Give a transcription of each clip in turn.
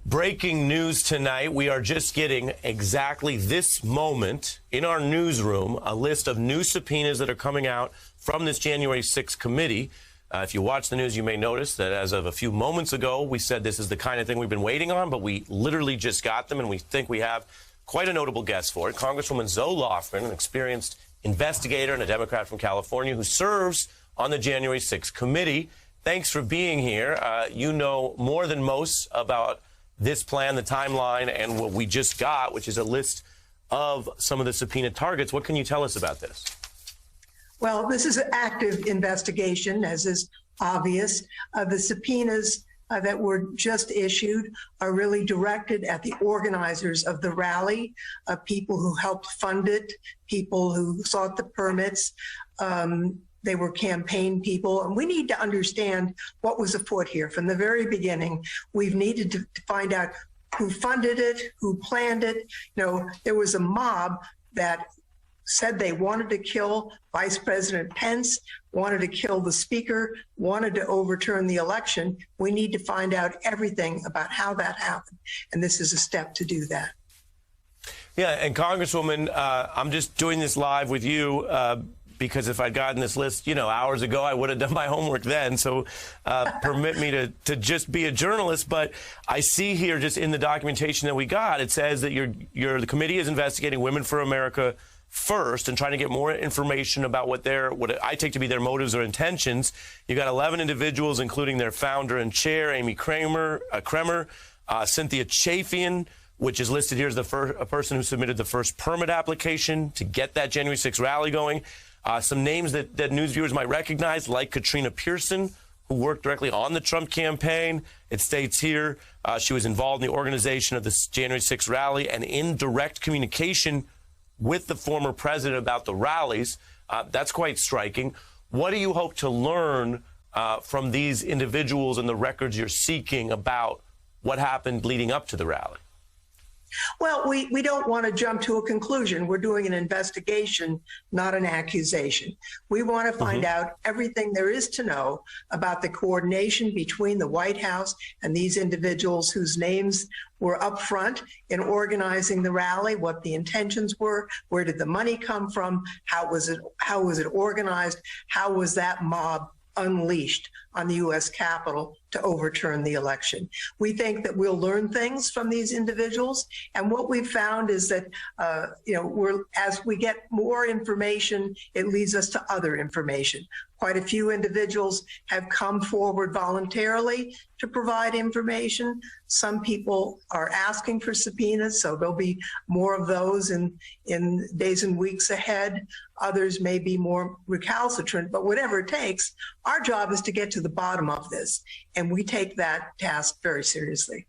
Breaking news tonight. We are just getting exactly this moment in our newsroom a list of new subpoenas that are coming out from this January 6th committee. If you watch the news, you may notice that as of a few moments ago, we said this is the kind of thing we've been waiting on, but we literally just got them, and we think we have quite a notable guest for it. Congresswoman Zoe Lofgren, an experienced investigator and a Democrat from California who serves on the January 6th committee. Thanks for being here. You know more than most about this plan, the timeline, and what we just got, which is a list of some of the subpoena targets. What can you tell us about this? Well, this is an active investigation, as is obvious. The subpoenas that were just issued are really directed at the organizers of the rally, people who helped fund it, people who sought the permits. They were campaign people, and we need to understand what was afoot here. From the very beginning, we've needed to find out who funded it, who planned it. You know, there was a mob that said they wanted to kill Vice President Pence, wanted to kill the speaker, wanted to overturn the election. We need to find out everything about how that happened, and this is a step to do that. Yeah, and Congresswoman, I'm just doing this live with you because if I'd gotten this list, hours ago, I would have done my homework then. So permit me to just be a journalist. But I see here just in the documentation that we got, it says that the committee is investigating Women for America first and trying to get more information about what I take to be their motives or intentions. You got 11 individuals, including their founder and chair, Amy Kremer, Cynthia Chafian, which is listed here as a person who submitted the first permit application to get that January 6th rally going. Some names that news viewers might recognize, like Katrina Pearson, who worked directly on the Trump campaign. It states here she was involved in the organization of this January 6th rally and in direct communication with the former president about the rallies. That's quite striking. What do you hope to learn from these individuals and the records you're seeking about what happened leading up to the rally? Well, we don't want to jump to a conclusion. We're doing an investigation, not an accusation. We want to find out everything there is to know about the coordination between the White House and these individuals whose names were up front in organizing the rally, what the intentions were, where did the money come from, how was it organized, how was that mob unleashed on the U.S. Capitol to overturn the election. We think that we'll learn things from these individuals, and what we've found is that as we get more information, it leads us to other information. Quite a few individuals have come forward voluntarily to provide information. Some people are asking for subpoenas, so there'll be more of those in days and weeks ahead. Others may be more recalcitrant, but whatever it takes, our job is to get to the bottom of this, and we take that task very seriously.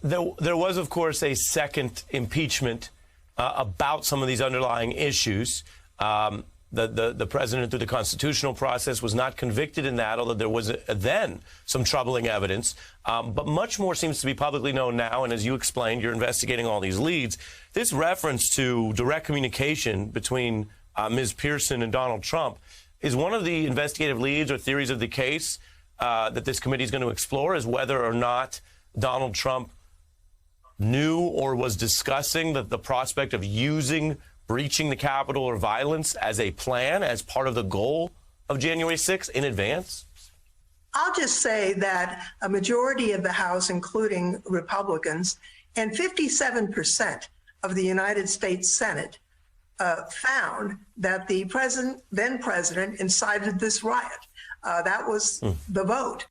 There was, of course, a second impeachment about some of these underlying issues. The president, through the constitutional process, was not convicted in that, although there was then some troubling evidence. But much more seems to be publicly known now, and as you explained, you're investigating all these leads. This reference to direct communication between Ms. Pearson and Donald Trump is one of the investigative leads or theories of the case that this committee is going to explore, is whether or not Donald Trump knew or was discussing the prospect of using breaching the Capitol or violence as a plan, as part of the goal of January 6th in advance? I'll just say that a majority of the House, including Republicans, and 57% of the United States Senate found that the then president incited this riot. That was the vote.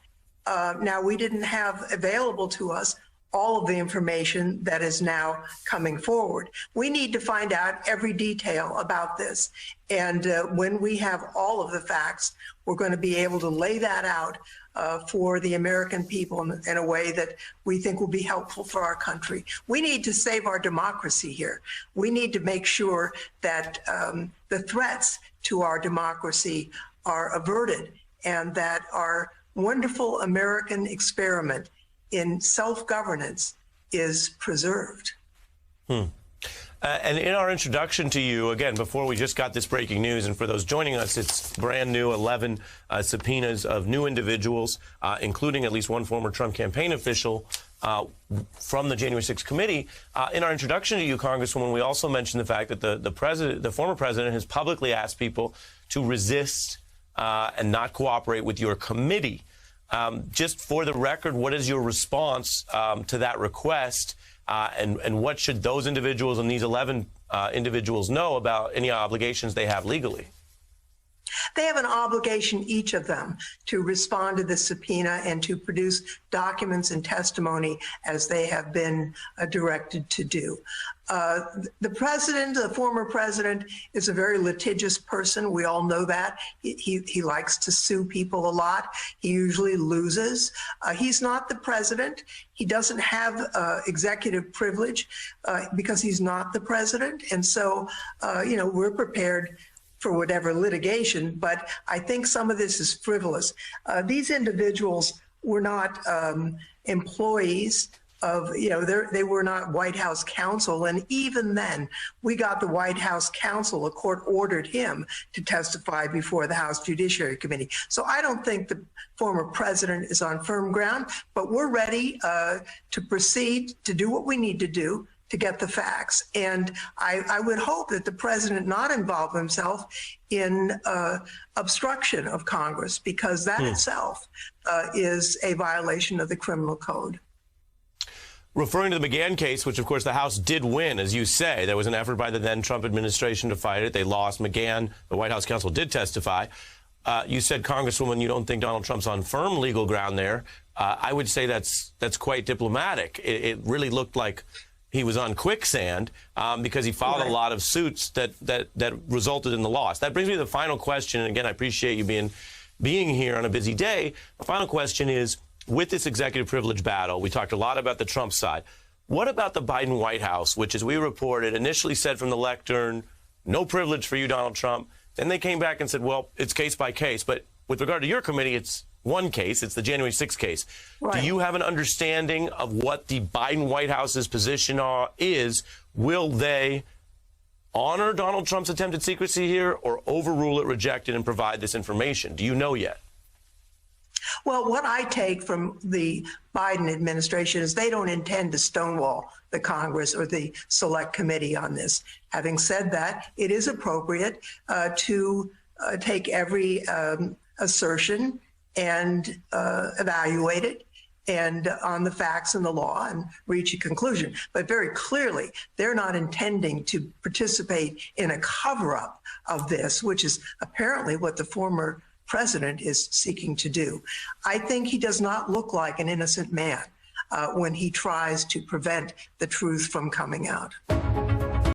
Now, we didn't have available to us all of the information that is now coming forward. We need to find out every detail about this. And when we have all of the facts, we're going to be able to lay that out for the American people in a way that we think will be helpful for our country. We need to save our democracy here. We need to make sure that the threats to our democracy are averted and that our wonderful American experiment in self-governance is preserved. And in our introduction to you, again, before we just got this breaking news, and for those joining us, it's brand new 11 subpoenas of new individuals, including at least one former Trump campaign official, from the January 6th committee. In our introduction to you, Congresswoman, we also mentioned the fact that the former president has publicly asked people to resist and not cooperate with your committee. Just for the record, what is your response to that request, and what should those individuals and these 11 individuals know about any obligations they have legally? They have an obligation, each of them, to respond to the subpoena and to produce documents and testimony as they have been directed to do. The president, the former president, is a very litigious person. We all know that. He likes to sue people a lot. He usually loses. He's not the president. He doesn't have executive privilege because he's not the president. And so, we're prepared for whatever litigation, but I think some of this is frivolous. These individuals were not employees of, they were not White House counsel. And even then, we got the White House counsel. A court ordered him to testify before the House Judiciary Committee. So I don't think the former president is on firm ground, but we're ready to proceed to do what we need to do to get the facts. And I would hope that the president not involve himself in obstruction of Congress, because that itself is a violation of the criminal code. Referring to the McGahn case, which, of course, the House did win, as you say, there was an effort by the then Trump administration to fight it. They lost. McGahn, the White House counsel, did testify. You said, Congresswoman, you don't think Donald Trump's on firm legal ground there. I would say that's quite diplomatic. It really looked like he was on quicksand because he filed a lot of suits that resulted in the loss. That brings me to the final question. And again, I appreciate you being here on a busy day. The final question is, with this executive privilege battle, we talked a lot about the Trump side. What about the Biden White House, which, as we reported, initially said from the lectern, no privilege for you, Donald Trump. Then they came back and said, well, it's case by case. But with regard to your committee, it's one case. It's the January 6th case. Right. Do you have an understanding of what the Biden White House's position is? Will they honor Donald Trump's attempted secrecy here, or overrule it, reject it, and provide this information? Do you know yet? Well, what I take from the Biden administration is they don't intend to stonewall the Congress or the Select Committee on this. Having said that, it is appropriate to take every assertion and evaluate it and on the facts and the law and reach a conclusion. But very clearly, they're not intending to participate in a cover-up of this, which is apparently what the former president is seeking to do. I think he does not look like an innocent man when he tries to prevent the truth from coming out.